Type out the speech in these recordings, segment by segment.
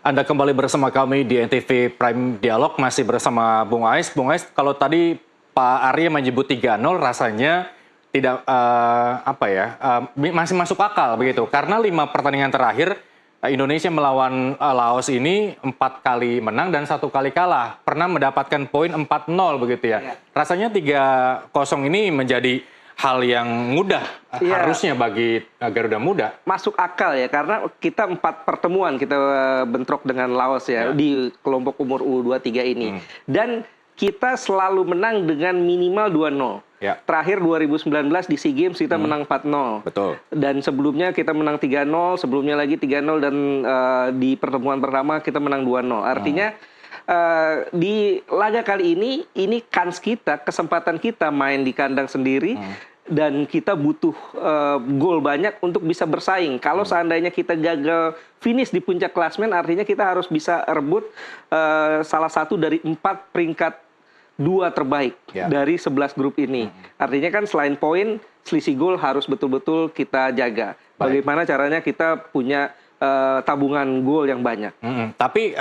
Anda kembali bersama kami di NTV Prime Dialog, masih bersama Bung Ais. Bung Ais, kalau tadi Pak Arya menyebut 3-0 rasanya tidak masih masuk akal begitu. Karena 5 pertandingan terakhir Indonesia melawan Laos ini 4 kali menang dan 1 kali kalah. Pernah mendapatkan poin 4-0 begitu ya. Rasanya 3-0 ini menjadi hal yang mudah harusnya bagi Garuda Muda. Masuk akal ya, karena kita 4 pertemuan kita bentrok dengan Laos ya di kelompok umur U23 ini. Dan kita selalu menang dengan minimal 2-0. Terakhir 2019 di SEA Games kita menang 4-0. Betul. Dan sebelumnya kita menang 3-0, sebelumnya lagi 3-0 dan di pertemuan pertama kita menang 2-0. Artinya di laga kali ini kans kita, kesempatan kita main di kandang sendiri. Dan kita butuh gol banyak untuk bisa bersaing. Kalau seandainya kita gagal finish di puncak klasmen, artinya kita harus bisa rebut salah satu dari 4 peringkat 2 terbaik dari 11 grup ini. Artinya kan selain poin, selisih gol harus betul-betul kita jaga. Bagaimana caranya kita punya tabungan gol yang banyak. Tapi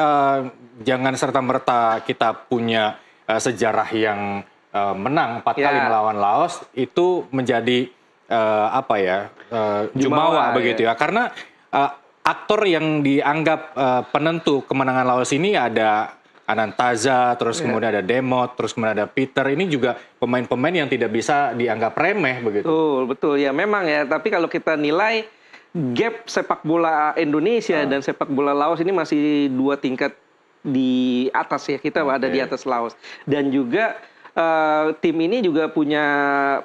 jangan serta-merta kita punya sejarah yang menang 4 kali melawan Laos itu menjadi jumawa begitu ya. Karena aktor yang dianggap penentu kemenangan Laos ini ada Anantaza, terus kemudian ada Demot, terus kemudian ada Peter. Ini juga pemain-pemain yang tidak bisa dianggap remeh begitu. Betul ya, memang ya. Tapi kalau kita nilai gap sepak bola Indonesia dan sepak bola Laos ini masih 2 tingkat di atas ya. Kita ada di atas Laos. Dan juga tim ini juga punya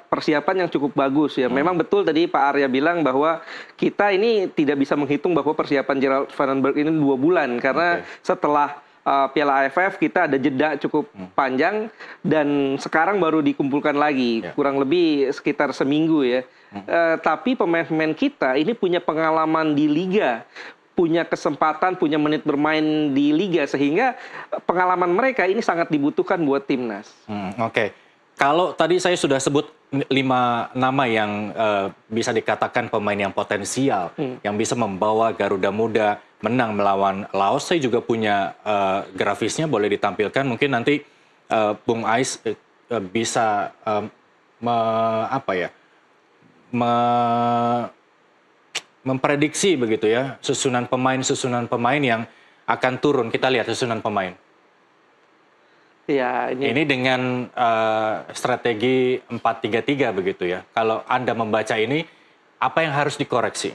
persiapan yang cukup bagus ya. Memang betul tadi Pak Arya bilang bahwa kita ini tidak bisa menghitung bahwa persiapan Gerald Vandenberg ini 2 bulan. Karena setelah Piala AFF kita ada jeda cukup panjang dan sekarang baru dikumpulkan lagi. Kurang lebih sekitar seminggu ya. Tapi pemain-pemain kita ini punya pengalaman di Liga, punya kesempatan, punya menit bermain di Liga, sehingga pengalaman mereka ini sangat dibutuhkan buat timnas. Oke. Kalau tadi saya sudah sebut 5 nama yang bisa dikatakan pemain yang potensial, yang bisa membawa Garuda Muda menang melawan Laos, saya juga punya grafisnya, boleh ditampilkan. Mungkin nanti Bung Ais bisa memprediksi begitu ya, susunan pemain yang akan turun. Kita lihat susunan pemain. Ya, ini dengan strategi 4-3-3 begitu ya. Kalau Anda membaca ini, apa yang harus dikoreksi?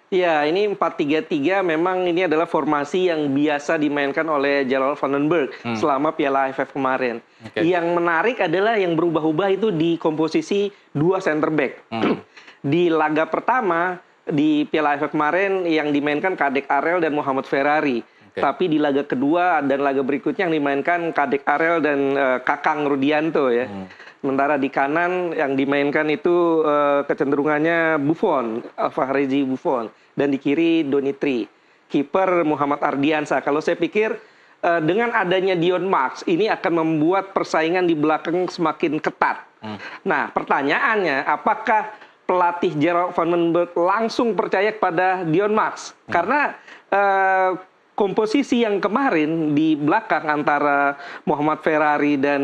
Ya, ini 4-3-3 memang ini adalah formasi yang biasa dimainkan oleh Gerald Vandenberg selama Piala AFF kemarin. Yang menarik adalah yang berubah-ubah itu di komposisi 2 center back. Di laga pertama di Piala AFF kemarin yang dimainkan Kadek Arel dan Muhammad Ferrari. Tapi di laga kedua dan laga berikutnya yang dimainkan Kadek Arel dan Kakang Rudianto ya. Sementara di kanan yang dimainkan itu kecenderungannya Buffon, Fahreji Buffon, dan di kiri Donitri. Kiper Muhammad Ardiansa. Kalau saya pikir dengan adanya Dion Max ini akan membuat persaingan di belakang semakin ketat. Nah, pertanyaannya apakah pelatih Gerald Vandenberg langsung percaya kepada Dion Max? Karena komposisi yang kemarin di belakang antara Muhammad Ferrari dan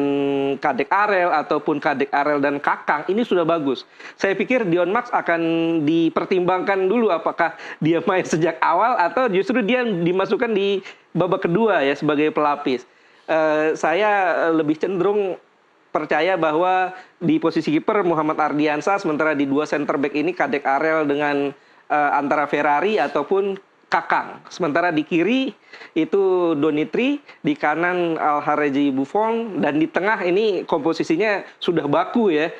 Kadek Arel ataupun Kadek Arel dan Kakang ini sudah bagus. Saya pikir Dion Max akan dipertimbangkan dulu apakah dia main sejak awal atau justru dia dimasukkan di babak kedua ya sebagai pelapis. Saya lebih cenderung percaya bahwa di posisi kiper Muhammad Ardiansa, sementara di 2 center back ini Kadek Arel dengan antara Ferrari ataupun Kakang. Sementara di kiri itu Donitri, di kanan Al-Hareji Buffon, dan di tengah ini komposisinya sudah baku ya.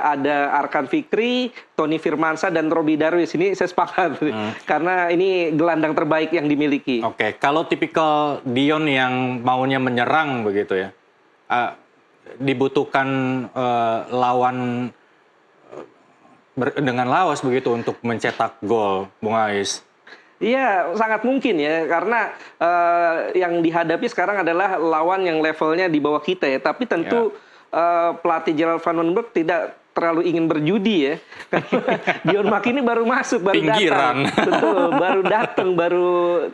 Ada Arkan Fikri, Tony Firmansyah, dan Robi Darwis. Ini saya sepakat karena ini gelandang terbaik yang dimiliki. Kalau tipikal Dion yang maunya menyerang begitu ya, dibutuhkan lawan dengan Laos begitu untuk mencetak gol, Bung Ais? Iya, sangat mungkin ya, karena yang dihadapi sekarang adalah lawan yang levelnya di bawah kita ya. Tapi tentu pelatih Gerald Vandenberg tidak terlalu ingin berjudi ya. Karena Dion Mark ini baru masuk, baru datang. Betul, baru datang,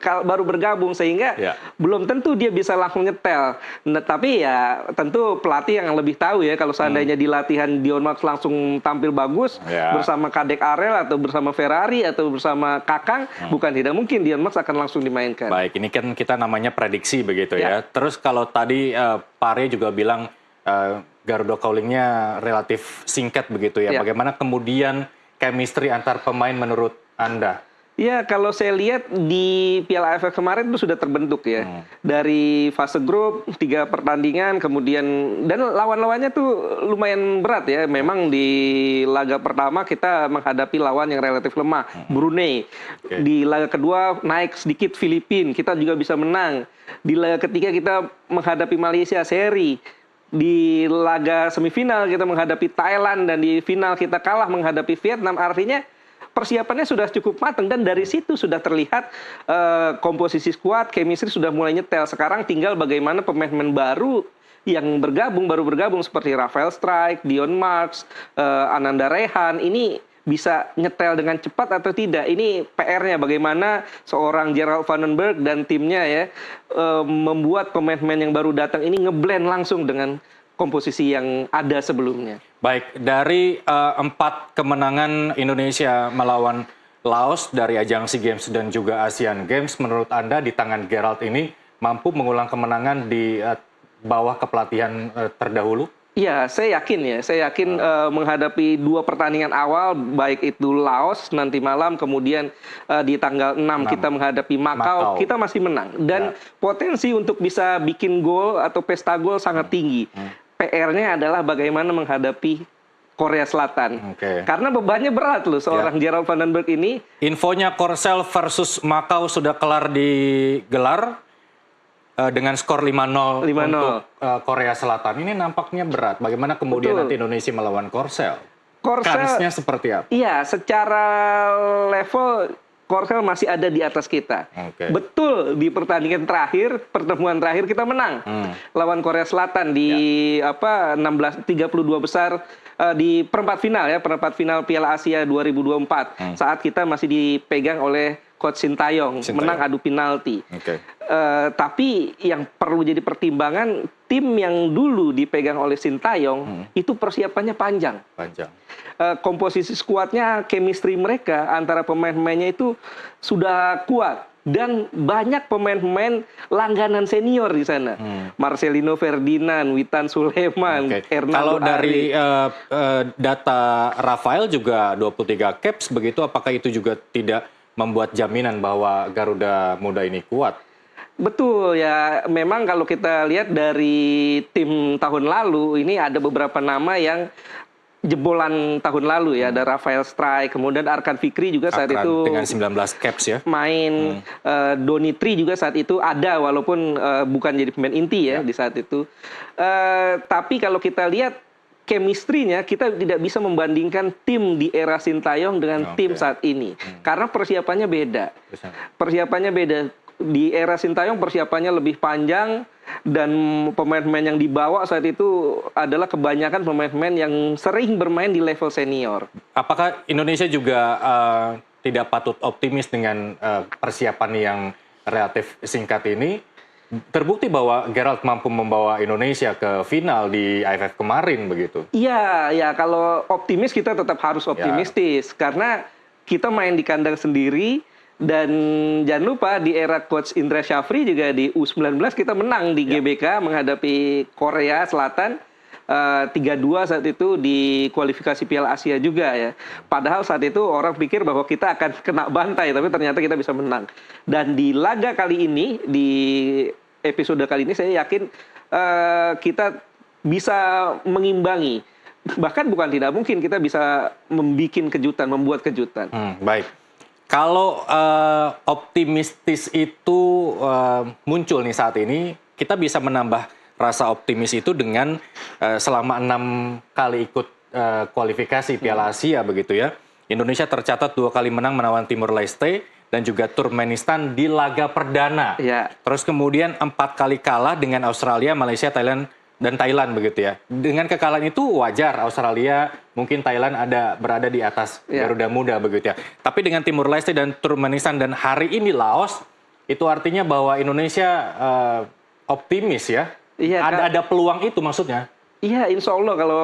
baru bergabung, sehingga belum tentu dia bisa langsung nyetel. Nah, tapi ya tentu pelatih yang lebih tahu ya, kalau seandainya di latihan Dion Mark langsung tampil bagus bersama Kadek Arel atau bersama Ferrari atau bersama Kakang, bukan tidak mungkin Dion Mark akan langsung dimainkan. Baik, ini kan kita namanya prediksi begitu ya. Terus kalau tadi Pare juga bilang Garuda Callingnya relatif singkat begitu ya. Bagaimana kemudian chemistry antar pemain menurut Anda? Ya, kalau saya lihat di Piala AFF kemarin itu sudah terbentuk ya. Dari fase grup, 3 pertandingan, kemudian dan lawan-lawannya tuh lumayan berat ya. Memang di laga pertama kita menghadapi lawan yang relatif lemah, Brunei. Di laga kedua naik sedikit Filipina, kita juga bisa menang. Di laga ketiga kita menghadapi Malaysia seri. Di laga semifinal kita menghadapi Thailand, dan di final kita kalah menghadapi Vietnam. Artinya persiapannya sudah cukup matang, dan dari situ sudah terlihat komposisi skuad, chemistry sudah mulai nyetel. Sekarang tinggal bagaimana pemain-pemain baru yang baru bergabung seperti Rafael Strijk, Dion Marks, Ananda Rehan ini bisa nyetel dengan cepat atau tidak. Ini PR-nya bagaimana seorang Gerald Vandenberg dan timnya ya membuat pemain-pemain yang baru datang ini ngeblend langsung dengan komposisi yang ada sebelumnya. Baik, dari 4 kemenangan Indonesia melawan Laos dari ajang SEA Games dan juga Asian Games, menurut Anda di tangan Gerald ini mampu mengulang kemenangan di bawah kepelatihan terdahulu? Iya, saya yakin menghadapi 2 pertandingan awal, baik itu Laos nanti malam, kemudian di tanggal 6 kita menghadapi Makau, kita masih menang. Dan potensi untuk bisa bikin gol atau pesta gol sangat tinggi. PR-nya adalah bagaimana menghadapi Korea Selatan. Karena bebannya berat loh seorang Gerald Vandenberg ini. Infonya Korsel versus Makau sudah kelar digelar dengan skor 5-0 untuk Korea Selatan. Ini nampaknya berat. Bagaimana kemudian nanti Indonesia melawan Korsel? Kansnya seperti apa? Iya, secara level Korsel masih ada di atas kita. Betul, di pertandingan terakhir, pertemuan terakhir kita menang lawan Korea Selatan di 32 besar di perempat final ya, perempat final Piala Asia 2024. Saat kita masih dipegang oleh Coach Sintayong, menang adu penalti. Tapi yang perlu jadi pertimbangan, tim yang dulu dipegang oleh Sintayong itu persiapannya panjang. Komposisi skuadnya, chemistry mereka antara pemain-pemainnya itu sudah kuat, dan banyak pemain-pemain langganan senior di sana. Marcelino Ferdinand, Witan Sulaiman, Hernando Kalau dari data Rafael juga 23 caps begitu, apakah itu juga tidak membuat jaminan bahwa Garuda Muda ini kuat? Betul ya, memang kalau kita lihat dari tim tahun lalu ini ada beberapa nama yang jebolan tahun lalu ya. Ada Rafael Strijk, kemudian Arkan Fikri juga saat itu dengan 19 caps ya main. Donitri juga saat itu ada, walaupun bukan jadi pemain inti ya di saat itu. Tapi kalau kita lihat chemistry-nya, kita tidak bisa membandingkan tim di era Sintayong dengan tim saat ini. Karena persiapannya beda. Di era Sintayong persiapannya lebih panjang, dan pemain-pemain yang dibawa saat itu adalah kebanyakan pemain-pemain yang sering bermain di level senior. Apakah Indonesia juga tidak patut optimis dengan persiapan yang relatif singkat ini? Terbukti bahwa Gerald mampu membawa Indonesia ke final di AFF kemarin begitu. Iya, ya kalau optimis kita tetap harus optimistis karena kita main di kandang sendiri. Dan jangan lupa di era Coach Indra Syafri juga di U19 kita menang di GBK menghadapi Korea Selatan 3-2 saat itu di kualifikasi Piala Asia juga ya. Padahal saat itu orang pikir bahwa kita akan kena bantai, tapi ternyata kita bisa menang. Dan di laga kali ini, di episode kali ini saya yakin kita bisa mengimbangi. Bahkan bukan tidak mungkin kita bisa membuat kejutan. Baik. Kalau optimistis itu muncul nih saat ini, kita bisa menambah rasa optimis itu dengan selama 6 kali ikut kualifikasi Piala Asia begitu ya. Indonesia tercatat 2 kali menang melawan Timor Leste dan juga Turkmenistan di laga perdana. Terus kemudian 4 kali kalah dengan Australia, Malaysia, Thailand, dan Thailand begitu ya. Dengan kekalahan itu wajar Australia, mungkin Thailand berada di atas Garuda Muda begitu ya. Tapi dengan Timur Leste dan Turkmenistan dan hari ini Laos, itu artinya bahwa Indonesia optimis ya. Iya, ada peluang itu maksudnya. Iya, insya Allah kalau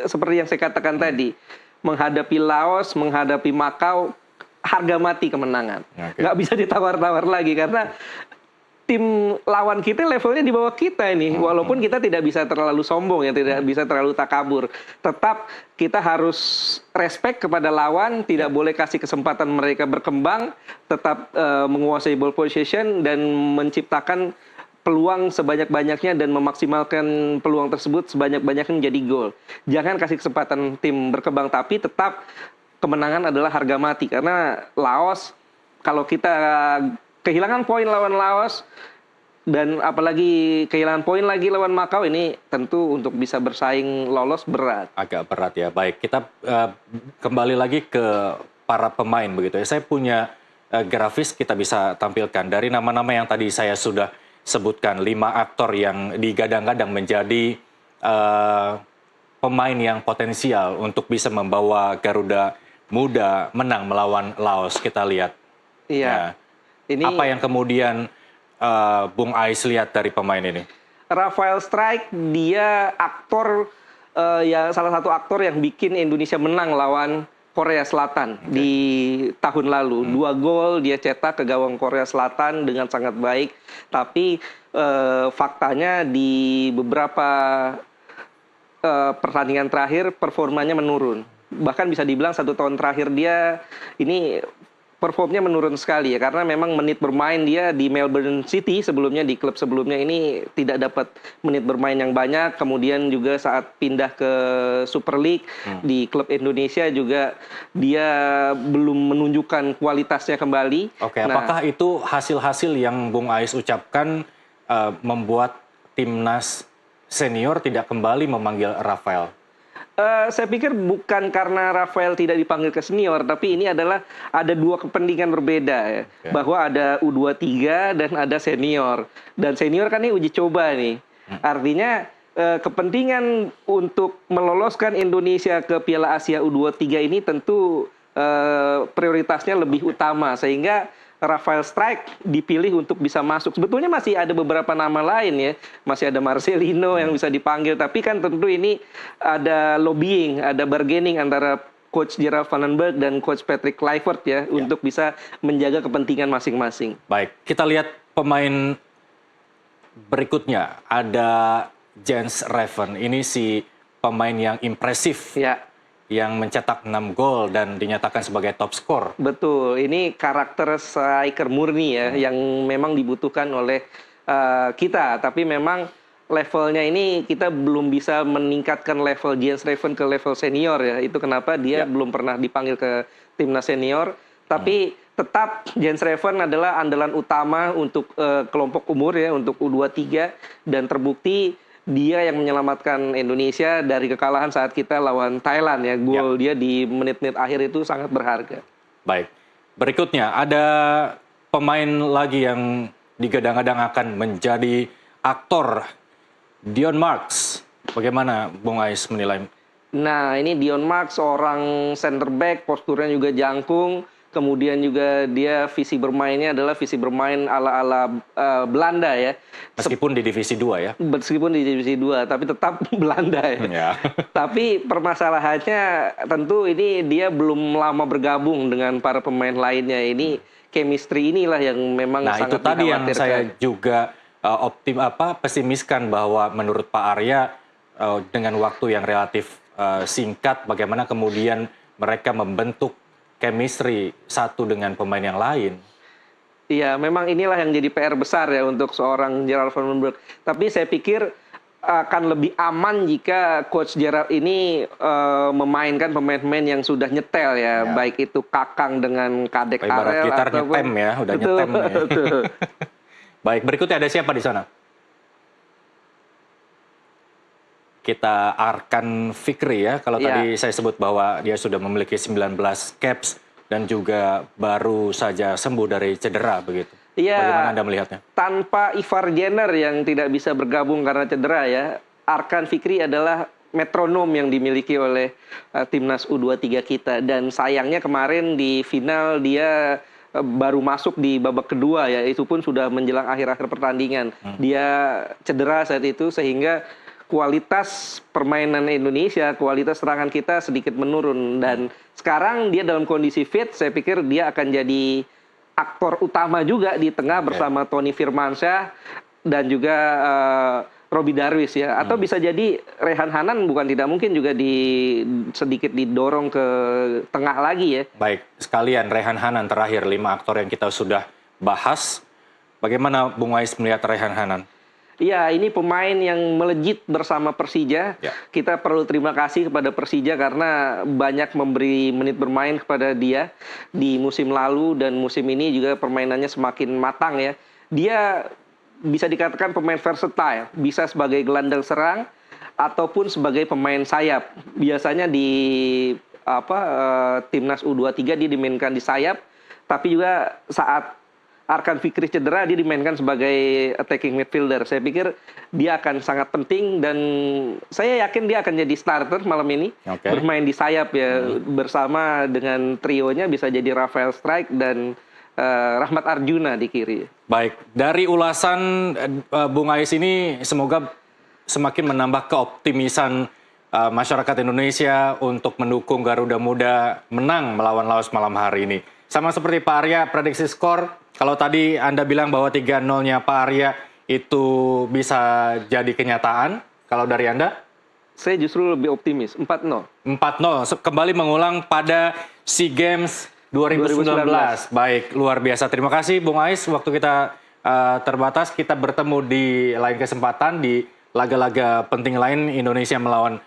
seperti yang saya katakan tadi, menghadapi Laos, menghadapi Makau, harga mati kemenangan. Nggak bisa ditawar-tawar lagi karena tim lawan kita levelnya di bawah kita ini. Walaupun kita tidak bisa terlalu sombong ya, tidak bisa terlalu takabur. Tetap kita harus respect kepada lawan, tidak boleh kasih kesempatan mereka berkembang, tetap menguasai ball possession dan menciptakan peluang sebanyak-banyaknya dan memaksimalkan peluang tersebut sebanyak-banyaknya menjadi gol. Jangan kasih kesempatan tim berkembang, tapi tetap kemenangan adalah harga mati. Karena Laos, kalau kita kehilangan poin lawan Laos, dan apalagi kehilangan poin lagi lawan Makau, ini tentu untuk bisa bersaing lolos berat. Agak berat ya. Baik, kita kembali lagi ke para pemain begitu ya. Saya punya grafis kita bisa tampilkan. Dari nama-nama yang tadi saya sudah sebutkan, 5 aktor yang digadang-gadang menjadi pemain yang potensial untuk bisa membawa Garuda Muda menang melawan Laos. Kita lihat. Iya. Nah, apa yang kemudian Bung Ais lihat dari pemain ini? Rafael Strike, dia aktor, ya salah satu aktor yang bikin Indonesia menang lawan Korea Selatan di tahun lalu. 2 gol dia cetak ke gawang Korea Selatan dengan sangat baik. Tapi faktanya di beberapa pertandingan terakhir performanya menurun. Bahkan bisa dibilang 1 tahun terakhir dia ini performnya menurun sekali ya, karena memang menit bermain dia di Melbourne City sebelumnya, di klub sebelumnya ini tidak dapat menit bermain yang banyak. Kemudian juga saat pindah ke Super League di klub Indonesia juga dia belum menunjukkan kualitasnya kembali. Oke, apakah itu hasil-hasil yang Bung Ais ucapkan membuat timnas senior tidak kembali memanggil Rafael? Saya pikir bukan karena Rafael tidak dipanggil ke senior, tapi ini adalah ada 2 kepentingan berbeda ya. Bahwa ada U23 dan ada senior. Dan senior kan ini uji coba nih. Artinya kepentingan untuk meloloskan Indonesia ke Piala Asia U23 ini tentu prioritasnya lebih utama, sehingga Rafael Strike dipilih untuk bisa masuk. Sebetulnya masih ada beberapa nama lain ya, masih ada Marcelino yang bisa dipanggil, tapi kan tentu ini ada lobbying, ada bargaining antara Coach Gerald Van den Berg dan Coach Patrick Kluivert ya, untuk bisa menjaga kepentingan masing-masing. Baik, kita lihat pemain berikutnya, ada Jens Raven. Ini si pemain yang impresif. Ya. Yang mencetak 6 gol dan dinyatakan sebagai top skor. Betul, ini karakter striker murni ya, yang memang dibutuhkan oleh kita. Tapi memang levelnya ini kita belum bisa meningkatkan level Jens Raven ke level senior ya. Itu kenapa dia belum pernah dipanggil ke timnas senior. Tapi tetap Jens Raven adalah andalan utama untuk kelompok umur ya, untuk U23, dan terbukti dia yang menyelamatkan Indonesia dari kekalahan saat kita lawan Thailand ya. Gol dia di menit-menit akhir itu sangat berharga. Baik. Berikutnya ada pemain lagi yang digadang-gadang akan menjadi aktor, Dion Marks. Bagaimana Bung Ais menilai? Nah, ini Dion Marks, seorang center back, posturnya juga jangkung. Kemudian juga dia visi bermainnya adalah visi bermain ala-ala Belanda ya. Meskipun di divisi 2 ya. Meskipun di divisi 2, tapi tetap Belanda ya. Tapi permasalahannya tentu ini dia belum lama bergabung dengan para pemain lainnya. Ini chemistry inilah yang memang sangat dikhawatirkan. Nah, itu tadi yang saya juga pesimiskan, bahwa menurut Pak Arya dengan waktu yang relatif singkat, bagaimana kemudian mereka membentuk chemistry satu dengan pemain yang lain. Iya, memang inilah yang jadi PR besar ya untuk seorang Gerald Van den Berg. Tapi saya pikir akan lebih aman jika Coach Gerald ini memainkan pemain-pemain yang sudah nyetel ya. Baik itu Kakang dengan Kadek Arel gitar nyetem ya, udah nyetem. Betul. Baik, berikutnya ada siapa di sana? Kita Arkan Fikri ya, kalau tadi saya sebut bahwa dia sudah memiliki 19 caps dan juga baru saja sembuh dari cedera begitu. Iya. Bagaimana Anda melihatnya? Tanpa Ivar Jenner yang tidak bisa bergabung karena cedera ya, Arkan Fikri adalah metronom yang dimiliki oleh timnas U23 kita, dan sayangnya kemarin di final dia baru masuk di babak kedua ya, itu pun sudah menjelang akhir-akhir pertandingan. Dia cedera saat itu sehingga kualitas permainan Indonesia, kualitas serangan kita sedikit menurun, dan sekarang dia dalam kondisi fit, saya pikir dia akan jadi aktor utama juga di tengah bersama Tony Firmansyah dan juga Roby Darwis ya, atau bisa jadi Rehan Hanan bukan tidak mungkin juga sedikit didorong ke tengah lagi ya. Baik, sekalian Rehan Hanan terakhir, 5 aktor yang kita sudah bahas. Bagaimana Bung Wais melihat Rehan Hanan? Iya, ini pemain yang melejit bersama Persija. Ya. Kita perlu terima kasih kepada Persija karena banyak memberi menit bermain kepada dia di musim lalu, dan musim ini juga permainannya semakin matang ya. Dia bisa dikatakan pemain versatile, bisa sebagai gelandang serang ataupun sebagai pemain sayap. Biasanya di timnas U23 dia dimainkan di sayap, tapi juga saat Arkan Fikri cedera dia dimainkan sebagai attacking midfielder. Saya pikir dia akan sangat penting, dan saya yakin dia akan jadi starter malam ini. Bermain di sayap ya, bersama dengan trionya bisa jadi Rafael Strijk dan Rahmat Arjuna di kiri. Baik, dari ulasan Bung Ais ini semoga semakin menambah keoptimisan masyarakat Indonesia untuk mendukung Garuda Muda menang melawan Laos malam hari ini. Sama seperti Pak Arya, prediksi skor, kalau tadi Anda bilang bahwa 3-0-nya Pak Arya itu bisa jadi kenyataan, kalau dari Anda? Saya justru lebih optimis, 4-0. 4-0, kembali mengulang pada SEA Games 2019. Baik, luar biasa. Terima kasih Bung Ais, waktu kita terbatas. Kita bertemu di lain kesempatan di laga-laga penting lain Indonesia melawan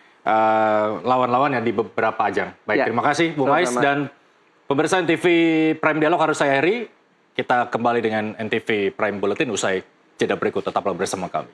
lawan-lawan yang di beberapa ajang. Baik, terima kasih Bung Ais, dan pemirsa NTV Prime Dialog harus saya akhiri. Kita kembali dengan NTV Prime Bulletin usai jeda berikut. Tetaplah bersama kami.